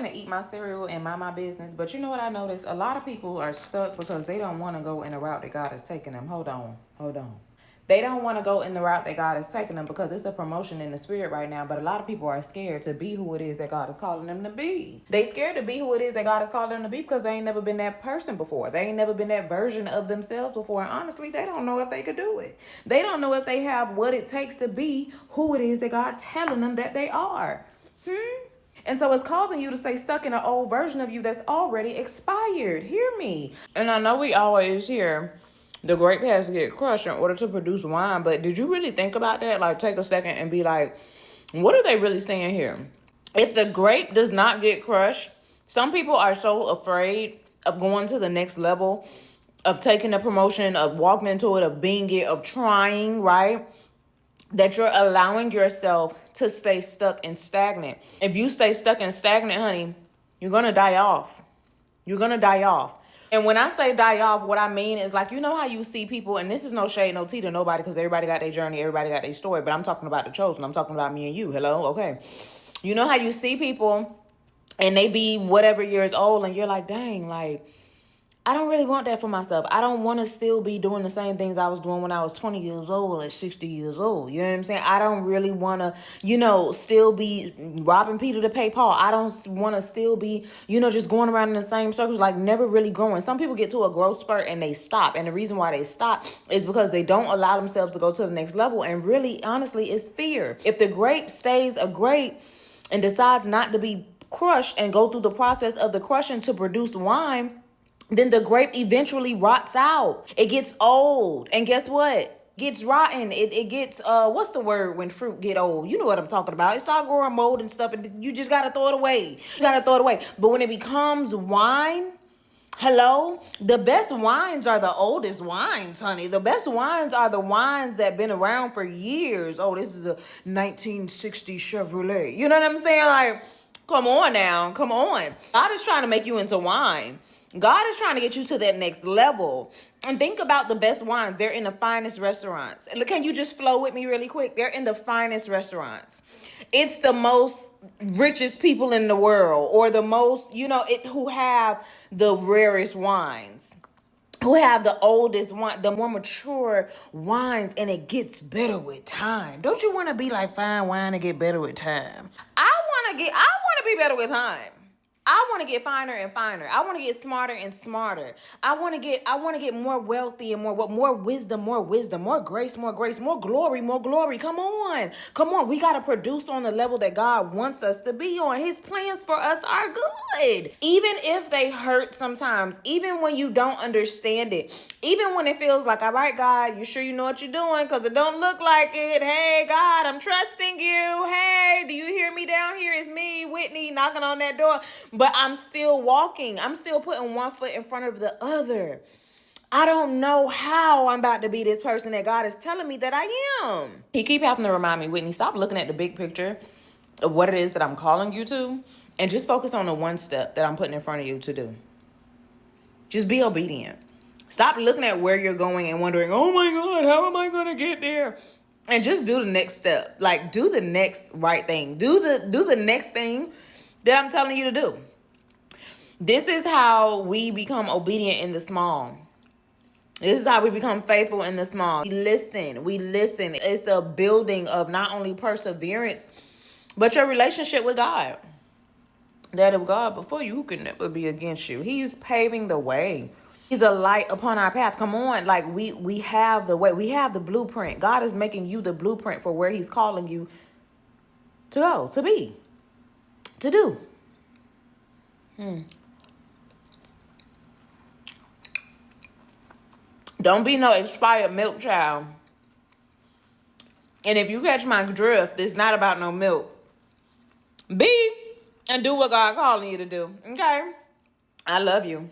finna eat my cereal and mind my business. But you know what I noticed? A lot of people are stuck because they don't want to go in the route that God is taking them. Hold on. They don't want to go in the route that God is taking them because it's a promotion in the spirit right now. But a lot of people are scared to be who it is that God is calling them to be. They scared to be who it is that God is calling them to be because they ain't never been that person before. They ain't never been that version of themselves before. And honestly, they don't know if they could do it. They don't know if they have what it takes to be who it is that God's telling them that they are. And so it's causing you to stay stuck in an old version of you that's already expired. Hear me. And I know we always hear the grape has to get crushed in order to produce wine, but did you really think about that? Like, take a second and be like, what are they really saying here? If the grape does not get crushed, some people are so afraid of going to the next level, of taking the promotion, of walking into it, of being it, of trying, right? That you're allowing yourself to stay stuck and stagnant. If you stay stuck and stagnant, honey, you're going to die off. You're going to die off. And when I say die off, what I mean is, like, you know how you see people, and this is no shade, no tea to nobody, because everybody got their journey, everybody got their story, but I'm talking about the chosen. I'm talking about me and you. Hello? Okay. You know how you see people and they be whatever years old and you're like, dang, like, I don't really want that for myself. I don't want to still be doing the same things I was doing when I was 20 years old at 60 years old. You know what I'm saying? I don't really want to, still be robbing Peter to pay Paul. I don't want to still be, just going around in the same circles, like never really growing. Some people get to a growth spurt and they stop. And the reason why they stop is because they don't allow themselves to go to the next level. And really, honestly, it's fear. If the grape stays a grape and decides not to be crushed and go through the process of the crushing to produce wine, then the grape eventually rots out. It gets old. And guess what? Gets rotten. It gets, what's the word when fruit get old? You know what I'm talking about. It starts growing mold and stuff, and you just got to throw it away. But when it becomes wine, hello, the best wines are the oldest wines, honey. The best wines are the wines that been around for years. Oh, this is a 1960 Chevrolet. You know what I'm saying? Like, come on now. Come on. God is trying to make you into wine. God is trying to get you to that next level. And think about the best wines. They're in the finest restaurants. Can you just flow with me really quick? They're in the finest restaurants. It's the most richest people in the world, or the most, who have the rarest wines, who have the oldest wine, the more mature wines, and it gets better with time. Don't you want to be like fine wine and get better with time? I want to be better with time. I want to get finer and finer. I want to get smarter and smarter. I want to get more wealthy and more wisdom, more grace, more glory. Come on. We got to produce on the level that God wants us to be on. His plans for us are good. Even if they hurt sometimes, even when you don't understand it, even when it feels like, all right, God, you sure you know what you're doing? Because it don't look like it. Hey, God, I'm trusting you. Hey, do you hear me down here? It's me, Whitney, knocking on that door. But I'm still walking. I'm still putting one foot in front of the other. I don't know how I'm about to be this person that God is telling me that I am. He keep having to remind me, Whitney, stop looking at the big picture of what it is that I'm calling you to, and just focus on the one step that I'm putting in front of you to do. Just be obedient. Stop looking at where you're going and wondering, oh my God, how am I going to get there? And just do the next step. Like, do the next right thing. Do the next thing that I'm telling you to do. This is how we become obedient in the small. This is how we become faithful in the small. We listen. It's a building of not only perseverance, but your relationship with God. That of God before you, who can never be against you. He's paving the way. He's a light upon our path. Come on. Like, we have the way. We have the blueprint. God is making you the blueprint for where he's calling you to go, to be, to do. Don't be no expired milk child. And if you catch my drift, it's not about no milk. Be and do what God calling you to do. Okay? I love you.